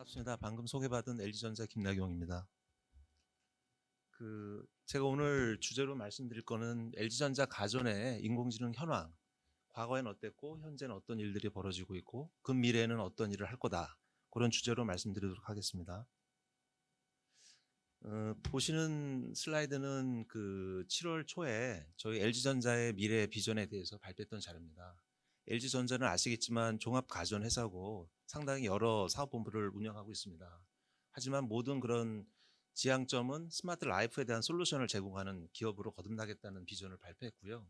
반갑습니다. 방금 소개받은 LG전자 김나경입니다. 제가 오늘 주제로 말씀드릴 거는 LG전자 가전의 인공지능 현황, 과거엔 어땠고 현재는 어떤 일들이 벌어지고 있고 근미래에는 어떤 일을 할 거다. 그런 주제로 말씀드리도록 하겠습니다. 보시는 슬라이드는 7월 초에 저희 LG전자의 미래 비전에 대해서 발표했던 자료입니다. LG전자는 아시겠지만 종합가전회사고 상당히 여러 사업본부를 운영하고 있습니다. 하지만 모든 그런 지향점은 스마트 라이프에 대한 솔루션을 제공하는 기업으로 거듭나겠다는 비전을 발표했고요.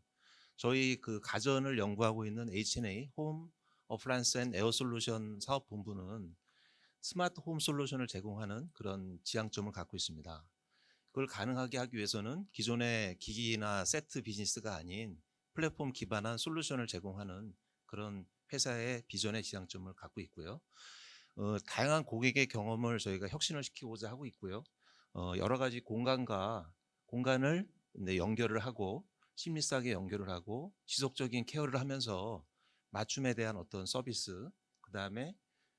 저희 가전을 연구하고 있는 H&A, 홈 어플라이언스 앤 에어 솔루션 사업본부는 스마트 홈 솔루션을 제공하는 그런 지향점을 갖고 있습니다. 그걸 가능하게 하기 위해서는 기존의 기기나 세트 비즈니스가 아닌 플랫폼 기반한 솔루션을 제공하는 그런 회사의 비전의 지향점을 갖고 있고요. 다양한 고객의 경험을 저희가 혁신을 시키고자 하고 있고요. 여러 가지 공간을 연결을 하고 심리스하게 연결을 하고 지속적인 케어를 하면서 맞춤에 대한 어떤 서비스, 그 다음에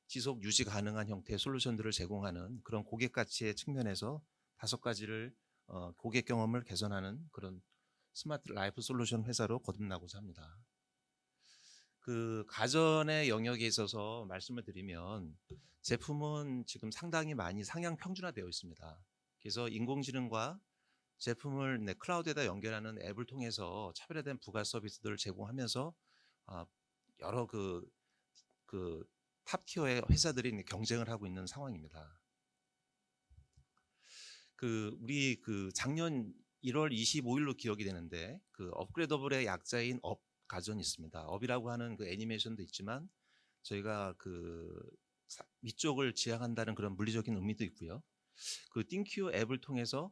지속 유지 가능한 형태의 솔루션들을 제공하는 그런 고객 가치의 측면에서 5가지를 고객 경험을 개선하는 그런 스마트 라이프 솔루션 회사로 거듭나고자 합니다. 가전의 영역에 있어서 말씀을 드리면 제품은 지금 상당히 많이 상향 평준화되어 있습니다. 그래서 인공지능과 제품을 클라우드에다 연결하는 앱을 통해서 차별화된 부가 서비스들을 제공하면서 여러 탑 티어의 회사들이 경쟁을 하고 있는 상황입니다. 우리 작년 1월 25일로 기억이 되는데 업그레이더블의 약자인 업 가전이 있습니다. 업이라고 하는 애니메이션도 있지만 저희가 위쪽을 지향한다는 그런 물리적인 의미도 있고요. 띵큐 앱을 통해서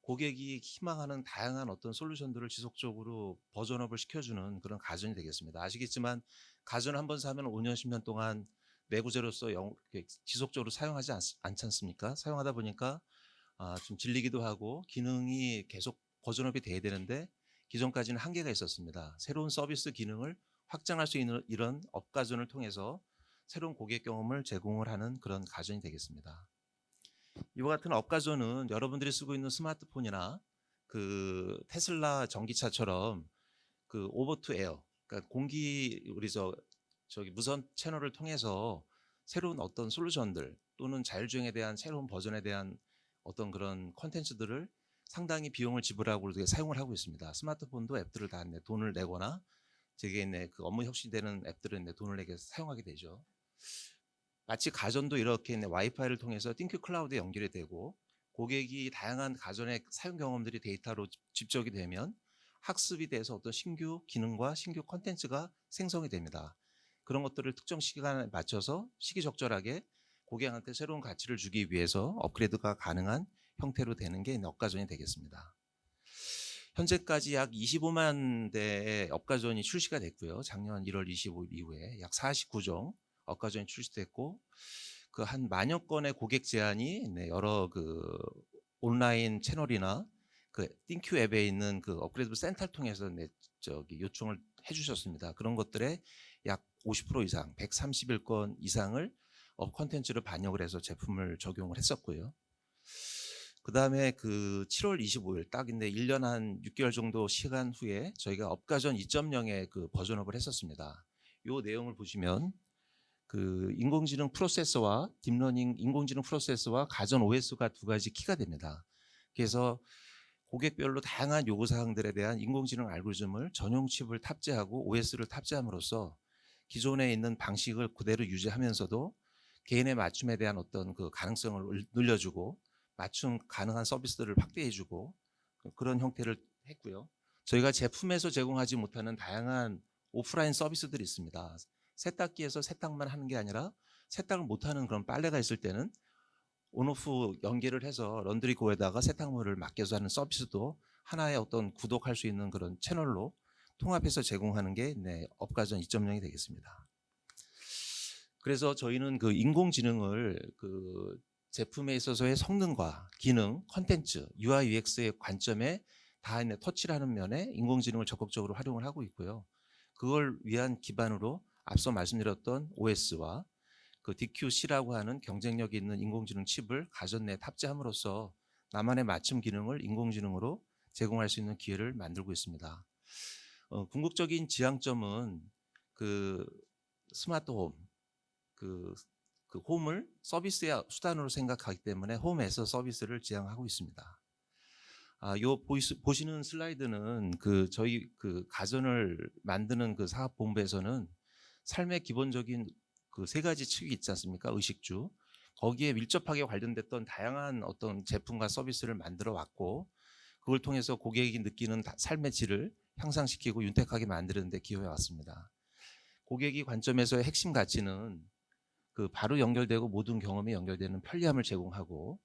고객이 희망하는 다양한 어떤 솔루션들을 지속적으로 버전업을 시켜주는 그런 가전이 되겠습니다. 아시겠지만 가전 한번 사면 5년, 10년 동안 내구재로서 지속적으로 사용하지 않지 않습니까? 사용하다 보니까 좀 질리기도 하고 기능이 계속 버전업이 돼야 되는데 기존까지는 한계가 있었습니다. 새로운 서비스 기능을 확장할 수 있는 이런 업가전을 통해서 새로운 고객 경험을 제공을 하는 그런 가전이 되겠습니다. 이와 같은 업가전은 여러분들이 쓰고 있는 스마트폰이나 테슬라 전기차처럼 오버 투 에어, 그러니까 우리 저기 무선 채널을 통해서 새로운 어떤 솔루션들 또는 자율주행에 대한 새로운 버전에 대한 어떤 그런 콘텐츠들을 상당히 비용을 지불하고 사용을 하고 있습니다. 스마트폰도 앱들을 다 돈을 내거나 제게 업무 혁신되는 앱들을 돈을 내게 사용하게 되죠. 마치 가전도 이렇게 와이파이를 통해서 띵큐 클라우드에 연결이 되고 고객이 다양한 가전의 사용 경험들이 데이터로 집적이 되면 학습이 돼서 어떤 신규 기능과 신규 콘텐츠가 생성이 됩니다. 그런 것들을 특정 시간에 맞춰서 시기적절하게 고객한테 새로운 가치를 주기 위해서 업그레이드가 가능한 형태로 되는 게 업가전이 되겠습니다. 현재까지 약 25만 대의 업가전이 출시가 됐고요. 작년 1월 25일 이후에 약 49종 업가전이 출시됐고 한 10,000여 건의 고객 제안이 여러 온라인 채널이나 띵큐 앱에 있는 업그레이드 센터를 통해서 요청을 해주셨습니다. 그런 것들의 약 50% 이상, 131건 이상을 콘텐츠를 반영을 해서 제품을 적용을 했었고요. 그 다음에 7월 25일 딱인데 1년 한 6개월 정도 시간 후에 저희가 업가전 2.0의 버전업을 했었습니다. 이 내용을 보시면 인공지능 프로세서와 딥러닝 인공지능 프로세서와 가전 OS가 2가지 키가 됩니다. 그래서 고객별로 다양한 요구사항들에 대한 인공지능 알고리즘을 전용 칩을 탑재하고 OS를 탑재함으로써 기존에 있는 방식을 그대로 유지하면서도 개인의 맞춤에 대한 어떤 가능성을 늘려주고 맞춤 가능한 서비스들을 확대해주고 그런 형태를 했고요. 저희가 제품에서 제공하지 못하는 다양한 오프라인 서비스들이 있습니다. 세탁기에서 세탁만 하는 게 아니라 세탁을 못하는 그런 빨래가 있을 때는 온오프 연결을 해서 런드리고에다가 세탁물을 맡겨서 하는 서비스도 하나의 어떤 구독할 수 있는 그런 채널로 통합해서 제공하는 게 업가전 2.0이 되겠습니다. 그래서 저희는 인공지능을 제품에 있어서의 성능과 기능, 컨텐츠, UI, UX의 관점에 다 터치를 하는 면에 인공지능을 적극적으로 활용을 하고 있고요. 그걸 위한 기반으로 앞서 말씀드렸던 OS와 그 DQC라고 하는 경쟁력 있는 인공지능 칩을 가전 내에 탑재함으로써 나만의 맞춤 기능을 인공지능으로 제공할 수 있는 기회를 만들고 있습니다. 궁극적인 지향점은 그 스마트 홈, 그, 그 홈을 서비스의 수단으로 생각하기 때문에 홈에서 서비스를 지향하고 있습니다. 요 보시는 슬라이드는 그 저희 그 가전을 만드는 그 사업본부에서는 삶의 기본적인 그 세 가지 층이 있지 않습니까? 의식주. 거기에 밀접하게 관련됐던 다양한 어떤 제품과 서비스를 만들어 왔고, 그걸 통해서 고객이 느끼는 삶의 질을 향상시키고 윤택하게 만드는 데 기여해 왔습니다. 고객이 관점에서의 핵심 가치는 그 바로 연결되고 모든 경험이 연결되는 편리함을 제공하고,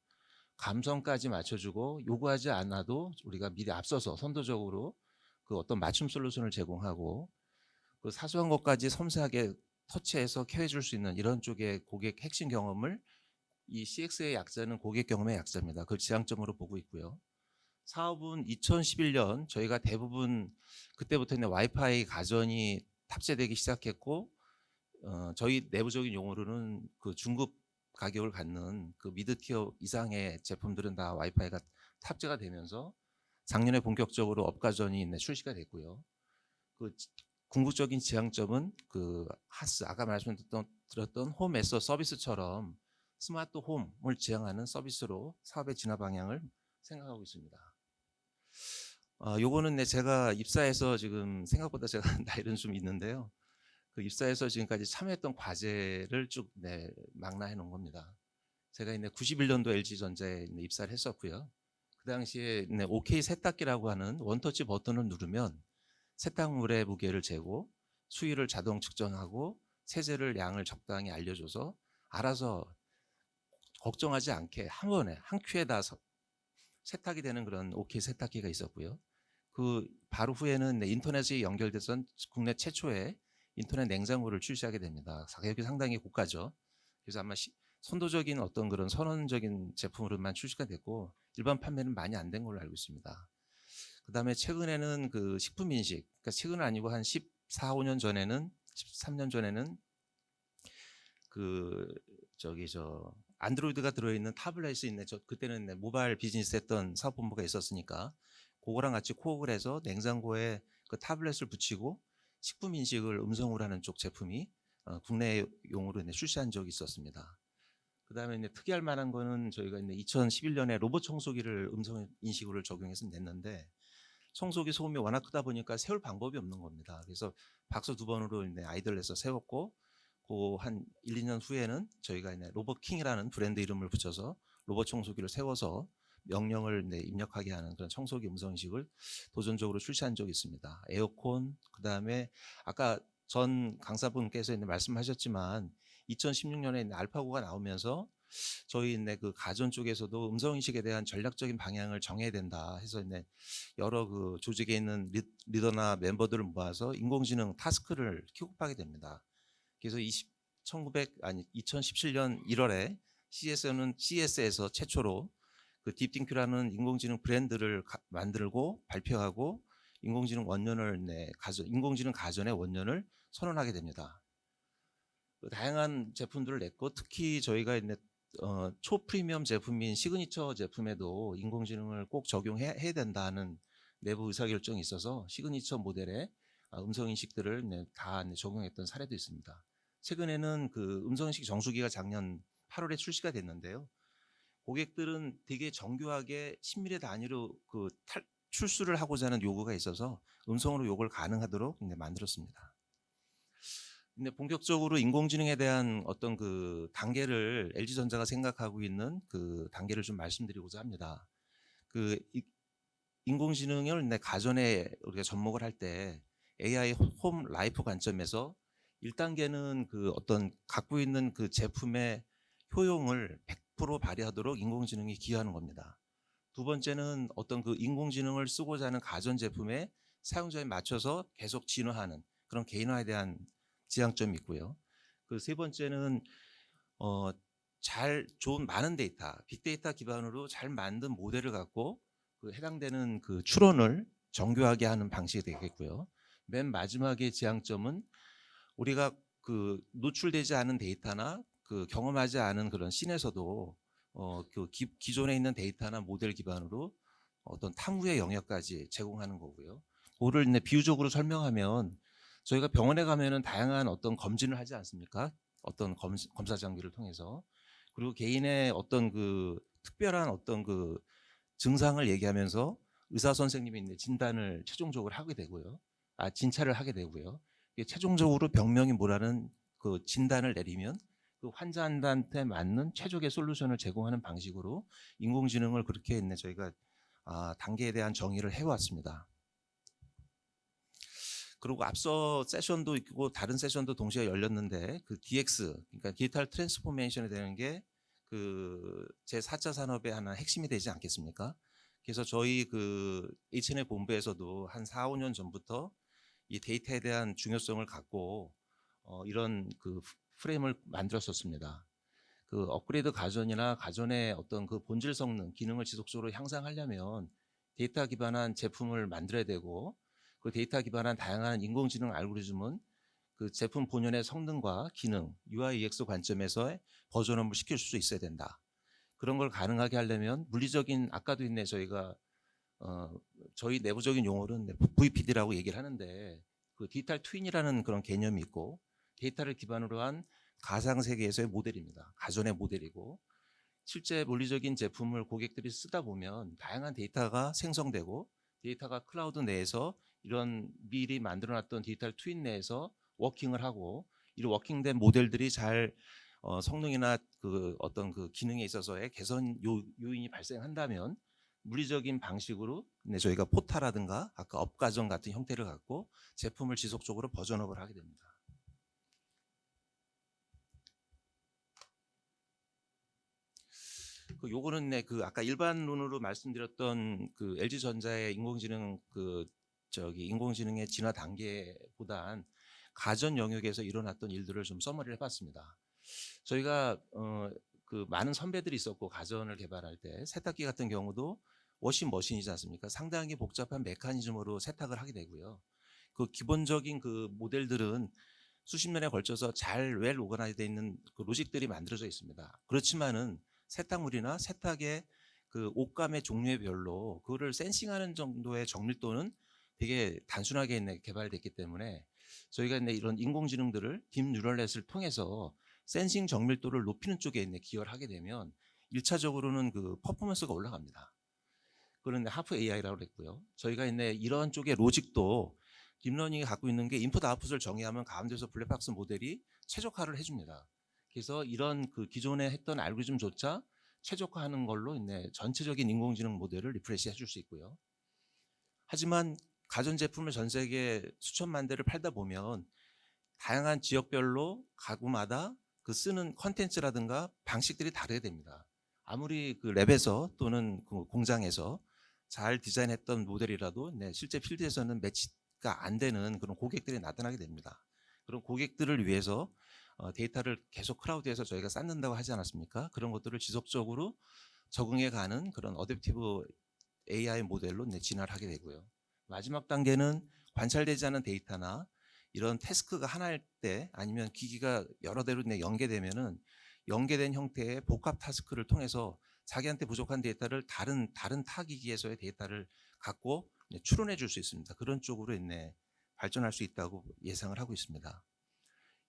감성까지 맞춰주고, 요구하지 않아도 우리가 미리 앞서서 선도적으로 그 어떤 맞춤 솔루션을 제공하고, 그 사소한 것까지 섬세하게 터치해서 케어해줄 수 있는 이런 쪽의 고객 핵심 경험을, 이 CX의 약자는 고객 경험의 약자입니다. 그걸 지향점으로 보고 있고요. 사업은 2011년 저희가 대부분 그때부터 있는 와이파이 가전이 탑재되기 시작했고, 저희 내부적인 용어로는 그 중급 가격을 갖는 그 미드티어 이상의 제품들은 다 와이파이가 탑재가 되면서 작년에 본격적으로 업가전이 출시가 됐고요. 그 궁극적인 지향점은 그 하스, 아까 말씀드렸던 홈 애서 서비스처럼 스마트 홈을 지향하는 서비스로 사업의 진화 방향을 생각하고 있습니다. 요거는 제가 입사해서 지금 생각보다 제가 나이는 좀 있는데요. 그 입사해서 지금까지 참여했던 과제를 쭉 망라해 놓은 겁니다. 제가 91년도 LG전자에 입사를 했었고요. 그 당시에 OK 세탁기라고 하는 원터치 버튼을 누르면 세탁물의 무게를 재고 수위를 자동 측정하고 세제를 양을 적당히 알려줘서 알아서 걱정하지 않게 한 번에 한 큐에 다 세탁이 되는 그런 OK 세탁기가 있었고요. 그 바로 후에는 인터넷이 연결돼서 국내 최초의 인터넷 냉장고를 출시하게 됩니다. 가격이 상당히 고가죠. 그래서 아마 선도적인 어떤 그런 선언적인 제품으로만 출시가 됐고 일반 판매는 많이 안 된 걸로 알고 있습니다. 그다음에 최근에는 그 식품 인식, 그러니까 최근은 아니고 한 14, 15년 전에는 13년 전에는 그 안드로이드가 들어있는 타블렛이 있네. 그때는 모바일 비즈니스 했던 사업본부가 있었으니까 그거랑 같이 코업을 해서 냉장고에 그 타블렛을 붙이고 식품 인식을 음성으로 하는 쪽 제품이 국내용으로 출시한 적이 있었습니다. 그다음에 특이할 만한 거는 저희가 2011년에 로봇 청소기를 음성 인식으로 적용해서 냈는데 청소기 소음이 워낙 크다 보니까 세울 방법이 없는 겁니다. 그래서 박수 두 번으로 아이디어를 내서 세웠고, 그 한 1, 2년 후에는 저희가 로봇킹이라는 브랜드 이름을 붙여서 로봇 청소기를 세워서 명령을 입력하게 하는 그런 청소기 음성인식을 도전적으로 출시한 적이 있습니다. 에어컨, 그다음에 아까 전 강사분께서 말씀하셨지만 2016년에 알파고가 나오면서 저희 그 가전 쪽에서도 음성인식에 대한 전략적인 방향을 정해야 된다 해서 여러 그 조직에 있는 리더나 멤버들을 모아서 인공지능 타스크를 킥오프하게 됩니다. 그래서 2017년 1월에 CES에서 최초로 그 딥띵큐라는 인공지능 브랜드를 만들고 발표하고 인공지능 가전의 원년을 선언하게 됩니다. 다양한 제품들을 냈고 특히 저희가 초프리미엄 제품인 시그니처 제품에도 인공지능을 꼭 적용해야 된다는 내부 의사결정이 있어서 시그니처 모델의 음성인식들을 다 적용했던 사례도 있습니다. 최근에는 그 음성인식 정수기가 작년 8월에 출시가 됐는데요. 고객들은 되게 정교하게 10mm 단위로 그 출수를 하고자 하는 요구가 있어서 음성으로 요구를 가능하도록 만들었습니다. 근데 본격적으로 인공지능에 대한 어떤 그 단계를 LG전자가 생각하고 있는 그 단계를 좀 말씀드리고자 합니다. 그 인공지능을 가전에 우리가 접목을 할 때 AI 홈 라이프 관점에서 1단계는 그 어떤 갖고 있는 그 제품의 효용을 100% 발휘하도록 인공지능이 기여하는 겁니다. 두 번째는 어떤 그 인공지능을 쓰고자 하는 가전 제품의 사용자에 맞춰서 계속 진화하는 그런 개인화에 대한 지향점이 있고요. 그 세 번째는 좋은 많은 데이터, 빅데이터 기반으로 잘 만든 모델을 갖고 그 해당되는 그 추론을 정교하게 하는 방식이 되겠고요. 맨 마지막의 지향점은 우리가 그 노출되지 않은 데이터나 그 경험하지 않은 그런 씬에서도 그 기존에 있는 데이터나 모델 기반으로 어떤 탐구의 영역까지 제공하는 거고요. 그거를 이제 비유적으로 설명하면 저희가 병원에 가면은 다양한 어떤 검진을 하지 않습니까? 어떤 검사 장비를 통해서. 그리고 개인의 어떤 그 특별한 어떤 그 증상을 얘기하면서 의사 선생님이 이제 진단을 최종적으로 하게 되고요. 진찰을 하게 되고요. 이게 최종적으로 병명이 뭐라는 그 진단을 내리면 그 환자한테 맞는 최적의 솔루션을 제공하는 방식으로 인공지능을 그렇게 있네 저희가 단계에 대한 정의를 해왔습니다. 그리고 앞서 세션도 있고 다른 세션도 동시에 열렸는데 그 DX 그러니까 디지털 트랜스포메이션이 되는 게 그 제 4차 산업의 하나 핵심이 되지 않겠습니까? 그래서 저희 그 H&E 본부에서도 한 4, 5년 전부터 이 데이터에 대한 중요성을 갖고 이런 그 프레임을 만들었었습니다. 그 업그레이드 가전이나 가전의 어떤 그 본질 성능, 기능을 지속적으로 향상하려면 데이터 기반한 제품을 만들어야 되고 그 데이터 기반한 다양한 인공지능 알고리즘은 그 제품 본연의 성능과 기능, UI, UX 관점에서 버전업을 시킬 수 있어야 된다. 그런 걸 가능하게 하려면 물리적인 아까도 있네 저희가 저희 내부적인 용어로는 VPD라고 얘기를 하는데 그 디지털 트윈이라는 그런 개념이 있고 데이터를 기반으로 한 가상 세계에서의 모델입니다. 가전의 모델이고 실제 물리적인 제품을 고객들이 쓰다 보면 다양한 데이터가 생성되고 데이터가 클라우드 내에서 이런 미리 만들어놨던 디지털 트윈 내에서 워킹을 하고 이 워킹된 모델들이 잘 성능이나 그 어떤 그 기능에 있어서의 개선 요인이 발생한다면 물리적인 방식으로 저희가 포타라든가 아까 업가전 같은 형태를 갖고 제품을 지속적으로 버전업을 하게 됩니다. 그 요거는 그 아까 일반론으로 말씀드렸던 그 LG전자의 인공지능 인공지능의 진화 단계보단 가전 영역에서 일어났던 일들을 좀 서머리를 해봤습니다. 저희가 그 많은 선배들이 있었고 가전을 개발할 때 세탁기 같은 경우도 워싱머신이지 않습니까? 상당히 복잡한 메커니즘으로 세탁을 하게 되고요. 그 기본적인 그 모델들은 수십 년에 걸쳐서 잘 웰 오거나이즈되어 있는 그 로직들이 만들어져 있습니다. 그렇지만은 세탁물이나 세탁의 그 옷감의 종류에 별로 그거를 센싱하는 정도의 정밀도는 되게 단순하게 개발됐기 때문에 저희가 이런 인공지능들을 딥 뉴럴넷을 통해서 센싱 정밀도를 높이는 쪽에 기여를 하게 되면 1차적으로는 그 퍼포먼스가 올라갑니다. 그런 하프 AI라고 그랬고요. 저희가 이런 쪽의 로직도 딥러닝이 갖고 있는 게 인풋 아웃풋을 정의하면 가운데서 블랙박스 모델이 최적화를 해줍니다. 그래서 이런 그 기존에 했던 알고리즘조차 최적화하는 걸로 전체적인 인공지능 모델을 리프레시 해줄 수 있고요. 하지만 가전제품을 전 세계 수천만 대를 팔다 보면 다양한 지역별로 가구마다 그 쓰는 컨텐츠라든가 방식들이 다르게 됩니다. 아무리 그 랩에서 또는 그 공장에서 잘 디자인했던 모델이라도 실제 필드에서는 매치가 안 되는 그런 고객들이 나타나게 됩니다. 그런 고객들을 위해서 데이터를 계속 클라우드에서 저희가 쌓는다고 하지 않았습니까? 그런 것들을 지속적으로 적응해가는 그런 어댑티브 AI 모델로 진화를 하게 되고요. 마지막 단계는 관찰되지 않은 데이터나 이런 태스크가 하나일 때 아니면 기기가 여러 대로 연계되면은 연계된 형태의 복합 타스크를 통해서 자기한테 부족한 데이터를 다른 타 기기에서의 데이터를 갖고 추론해 줄 수 있습니다. 그런 쪽으로 발전할 수 있다고 예상을 하고 있습니다.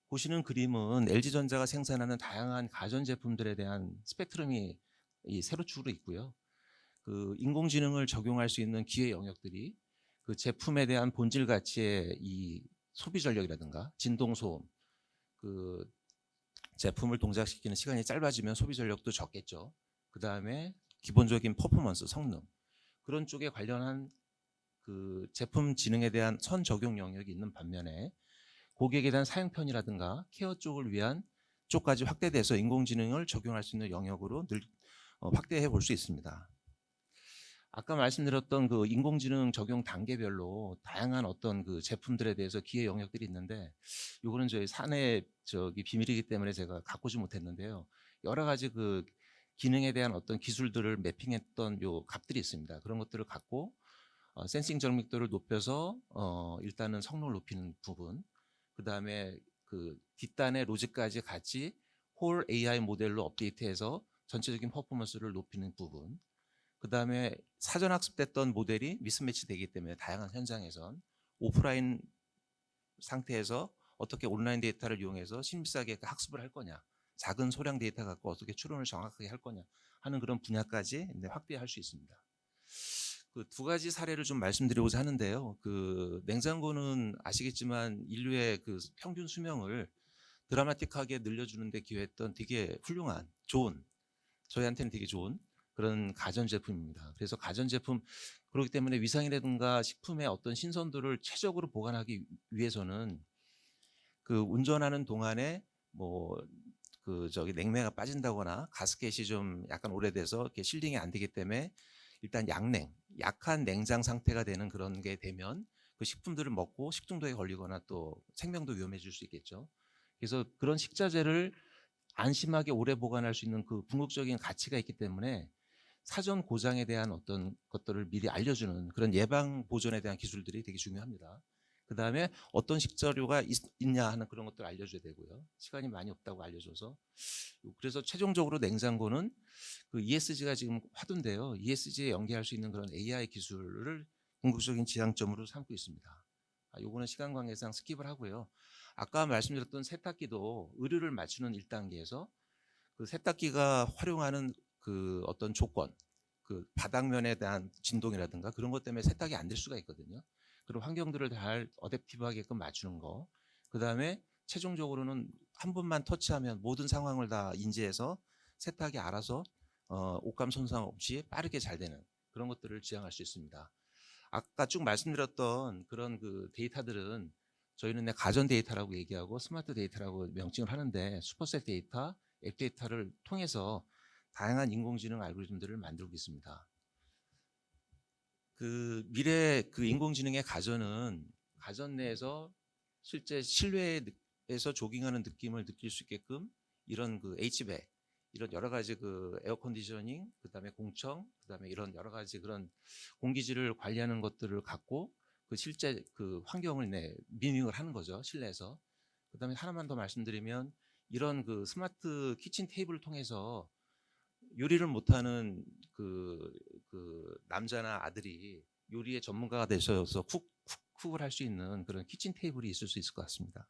보시는 그림은 LG전자가 생산하는 다양한 가전제품들에 대한 스펙트럼이 이 세로축으로 있고요. 그 인공지능을 적용할 수 있는 기회 영역들이 그 제품에 대한 본질 가치의 이 소비 전력이라든가 진동소음, 그 제품을 동작시키는 시간이 짧아지면 소비 전력도 적겠죠. 그 다음에 기본적인 퍼포먼스, 성능 그런 쪽에 관련한 그 제품 지능에 대한 선 적용 영역이 있는 반면에 고객에 대한 사용 편이라든가 케어 쪽을 위한 쪽까지 확대돼서 인공지능을 적용할 수 있는 영역으로 늘 확대해 볼 수 있습니다. 아까 말씀드렸던 그 인공지능 적용 단계별로 다양한 어떤 그 제품들에 대해서 기회 영역들이 있는데 요거는 저희 사내 비밀이기 때문에 제가 갖고지 못했는데요. 여러 가지 그 기능에 대한 어떤 기술들을 매핑했던 요 값들이 있습니다. 그런 것들을 갖고 센싱 정밀도를 높여서 일단은 성능을 높이는 부분, 그 다음에 그 뒷단의 로직까지 같이 콜 AI 모델로 업데이트해서 전체적인 퍼포먼스를 높이는 부분. 그 다음에 사전 학습됐던 모델이 미스매치 되기 때문에 다양한 현장에선 오프라인 상태에서 어떻게 온라인 데이터를 이용해서 신비하게 학습을 할 거냐, 작은 소량 데이터 갖고 어떻게 추론을 정확하게 할 거냐 하는 그런 분야까지 확대할 수 있습니다. 그 두 가지 사례를 좀 말씀드리고자 하는데요. 그 냉장고는 아시겠지만 인류의 그 평균 수명을 드라마틱하게 늘려주는 데 기여했던 되게 훌륭한, 좋은, 저희한테는 되게 좋은 그런 가전제품입니다. 그래서 가전제품, 그렇기 때문에 위상이라든가 식품의 어떤 신선도를 최적으로 보관하기 위해서는 그 운전하는 동안에 뭐 그 저기 냉매가 빠진다거나 가스켓이 좀 약간 오래돼서 이렇게 실링이 안 되기 때문에 일단 약한 냉장 상태가 되는 그런 게 되면 그 식품들을 먹고 식중독에 걸리거나 또 생명도 위험해질 수 있겠죠. 그래서 그런 식자재를 안심하게 오래 보관할 수 있는 그 궁극적인 가치가 있기 때문에 사전 고장에 대한 어떤 것들을 미리 알려주는 그런 예방 보존에 대한 기술들이 되게 중요합니다. 그 다음에 어떤 식재료가 있냐 하는 그런 것들을 알려줘야 되고요. 시간이 많이 없다고 알려줘서. 그래서 최종적으로 냉장고는 그 ESG가 지금 화두인데요. ESG에 연계할 수 있는 그런 AI 기술을 궁극적인 지향점으로 삼고 있습니다. 요거는 시간 관계상 스킵을 하고요. 아까 말씀드렸던 세탁기도 의류를 맞추는 1단계에서 그 세탁기가 활용하는 그 어떤 조건, 그 바닥면에 대한 진동이라든가 그런 것 때문에 세탁이 안 될 수가 있거든요. 그런 환경들을 잘 어댑티브하게끔 맞추는 거. 그 다음에 최종적으로는 한 번만 터치하면 모든 상황을 다 인지해서 세탁이 알아서 옷감 손상 없이 빠르게 잘 되는 그런 것들을 지향할 수 있습니다. 아까 쭉 말씀드렸던 그런 그 데이터들은 저희는 가전 데이터라고 얘기하고 스마트 데이터라고 명칭을 하는데 슈퍼셋 데이터, 앱 데이터를 통해서 다양한 인공지능 알고리즘들을 만들고 있습니다. 그 미래 그 인공지능의 가전은 가전 내에서 실제 실외에서 조깅하는 느낌을 느낄 수 있게끔 이런 그 H백, 이런 여러 가지 그 에어 컨디셔닝, 그다음에 공청, 그다음에 이런 여러 가지 그런 공기질을 관리하는 것들을 갖고 그 실제 그 환경을 미밍을 하는 거죠, 실내에서. 그다음에 하나만 더 말씀드리면 이런 그 스마트 키친 테이블을 통해서 요리를 못하는 그 남자나 아들이 요리의 전문가가 되셔서 쿡을 할 수 있는 그런 키친 테이블이 있을 수 있을 것 같습니다.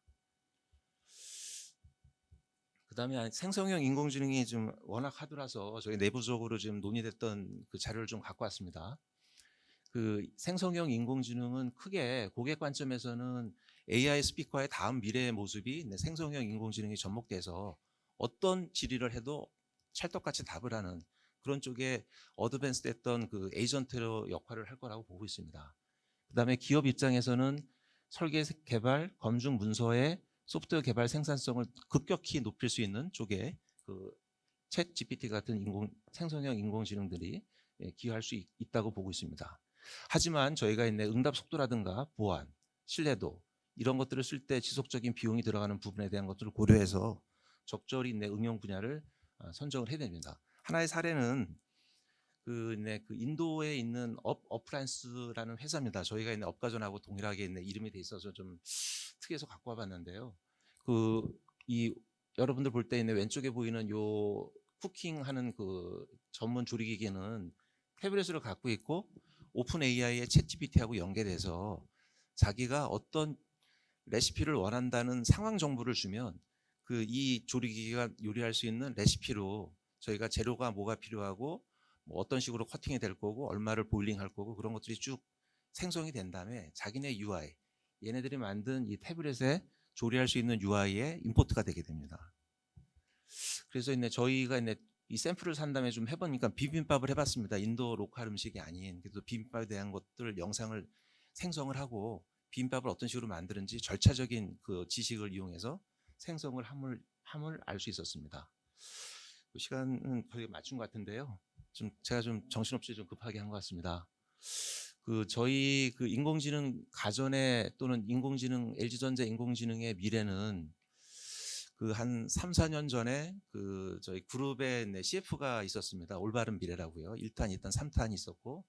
그다음에 생성형 인공지능이 좀 워낙 하드라서 저희 내부적으로 지금 논의됐던 그 자료를 좀 갖고 왔습니다. 그 생성형 인공지능은 크게 고객 관점에서는 AI 스피커의 다음 미래의 모습이 생성형 인공지능이 접목돼서 어떤 질의를 해도 찰떡같이 답을 하는 그런 쪽에 어드밴스 됐던 그 에이전트 역할을 할 거라고 보고 있습니다. 그다음에 기업 입장에서는 설계 개발, 검증 문서의 소프트웨어 개발 생산성을 급격히 높일 수 있는 쪽에 그 챗 GPT 같은 생성형 인공지능들이 기여할 수 있다고 보고 있습니다. 하지만 저희가 응답 속도라든가 보안, 신뢰도 이런 것들을 쓸 때 지속적인 비용이 들어가는 부분에 대한 것들을 고려해서 적절히 응용 분야를 선정을 해야 됩니다. 하나의 사례는 그 인도에 있는 어프라이언스라는 회사입니다. 저희가 업가전하고 동일하게 이름이 돼 있어서 좀 특이해서 갖고 와봤는데요. 이 여러분들 볼 때 왼쪽에 보이는 요 쿠킹하는 그 전문 조리기기는 태블릿을 갖고 있고 오픈 AI의 챗GPT하고 연계돼서 자기가 어떤 레시피를 원한다는 상황 정보를 주면 그 이 조리기기가 요리할 수 있는 레시피로 저희가 재료가 뭐가 필요하고 뭐 어떤 식으로 커팅이 될 거고 얼마를 보일링 할 거고 그런 것들이 쭉 생성이 된 다음에 자기네 UI, 얘네들이 만든 이 태블릿에 조리할 수 있는 UI에 임포트가 되게 됩니다. 그래서 저희가 이 샘플을 산 다음에 좀 해보니까 비빔밥을 해봤습니다. 인도 로컬 음식이 아닌 그래도 비빔밥에 대한 것들 영상을 생성을 하고 비빔밥을 어떤 식으로 만드는지 절차적인 그 지식을 이용해서 생성을 함을 알 수 있었습니다. 시간은 거의 맞춘 것 같은데요. 제가 좀 정신없이 좀 급하게 한 것 같습니다. 저희 인공지능 가전에 또는 LG전자 인공지능의 미래는 한 3, 4년 전에 저희 그룹에 CF가 있었습니다. 올바른 미래라고요. 1탄, 2탄, 3탄이 있었고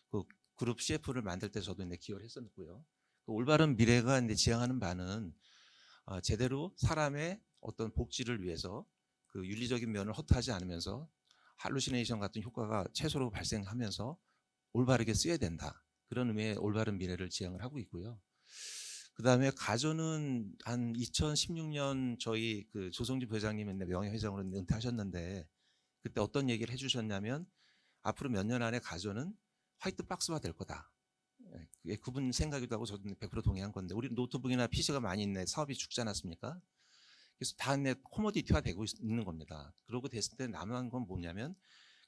그 그룹 CF를 만들 때 저도 기여를 했었고요. 올바른 미래가 지향하는 바는 제대로 사람의 어떤 복지를 위해서 그 윤리적인 면을 허투하지 않으면서 할루시네이션 같은 효과가 최소로 발생하면서 올바르게 쓰여야 된다. 그런 의미의 올바른 미래를 지향을 하고 있고요. 그다음에 가전은 한 2016년 저희 그 조성진 부회장님이 명예회장으로 은퇴하셨는데 그때 어떤 얘기를 해주셨냐면 앞으로 몇 년 안에 가전은 화이트 박스화 될 거다. 예, 그게 그분 생각이기도 하고 저도 100% 동의한 건데 우리 노트북이나 PC가 많이 있네 사업이 죽지 않았습니까? 그래서 다 코모디티화 되고 있는 겁니다. 그러고 됐을 때 남은 건 뭐냐면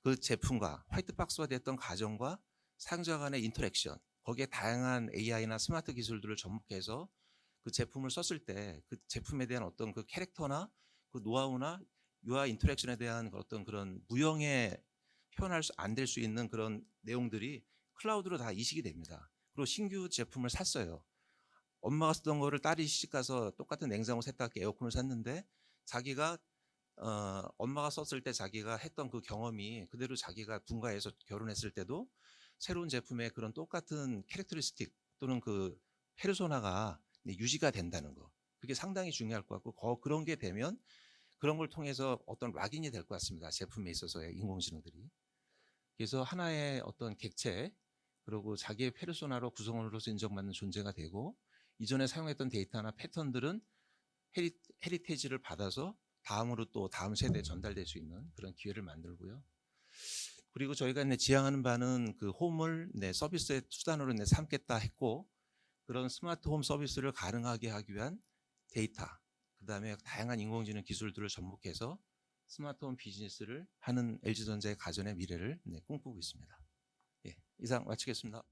그 제품과 화이트 박스화 됐던 가전과 사용자 간의 인터랙션 거기에 다양한 AI나 스마트 기술들을 접목해서 그 제품을 썼을 때 그 제품에 대한 어떤 그 캐릭터나 그 노하우나 UI 인터랙션에 대한 어떤 그런 무형의 표현할 수 안 될 수 있는 그런 내용들이 클라우드로 다 이식이 됩니다. 그리고 신규 제품을 샀어요. 엄마가 쓰던 거를 딸이 시집 가서 똑같은 냉장고 세탁기 에어컨을 샀는데 자기가 엄마가 썼을 때 자기가 했던 그 경험이 그대로 자기가 분가해서 결혼했을 때도 새로운 제품의 그런 똑같은 캐릭터리스틱 또는 그 페르소나가 유지가 된다는 거. 그게 상당히 중요할 것 같고 그런 게 되면 그런 걸 통해서 어떤 락인이 될 것 같습니다. 제품에 있어서의 인공지능들이. 그래서 하나의 어떤 객체 그리고 자기의 페르소나로 구성원으로서 인정받는 존재가 되고 이전에 사용했던 데이터나 패턴들은 헤리테이지를 받아서 다음으로 또 다음 세대에 전달될 수 있는 그런 기회를 만들고요. 그리고 저희가 지향하는 바는 그 홈을 서비스의 수단으로 삼겠다 했고 그런 스마트 홈 서비스를 가능하게 하기 위한 데이터 그다음에 다양한 인공지능 기술들을 접목해서 스마트홈 비즈니스를 하는 LG전자의 가전의 미래를 꿈꾸고 있습니다. 예, 이상 마치겠습니다.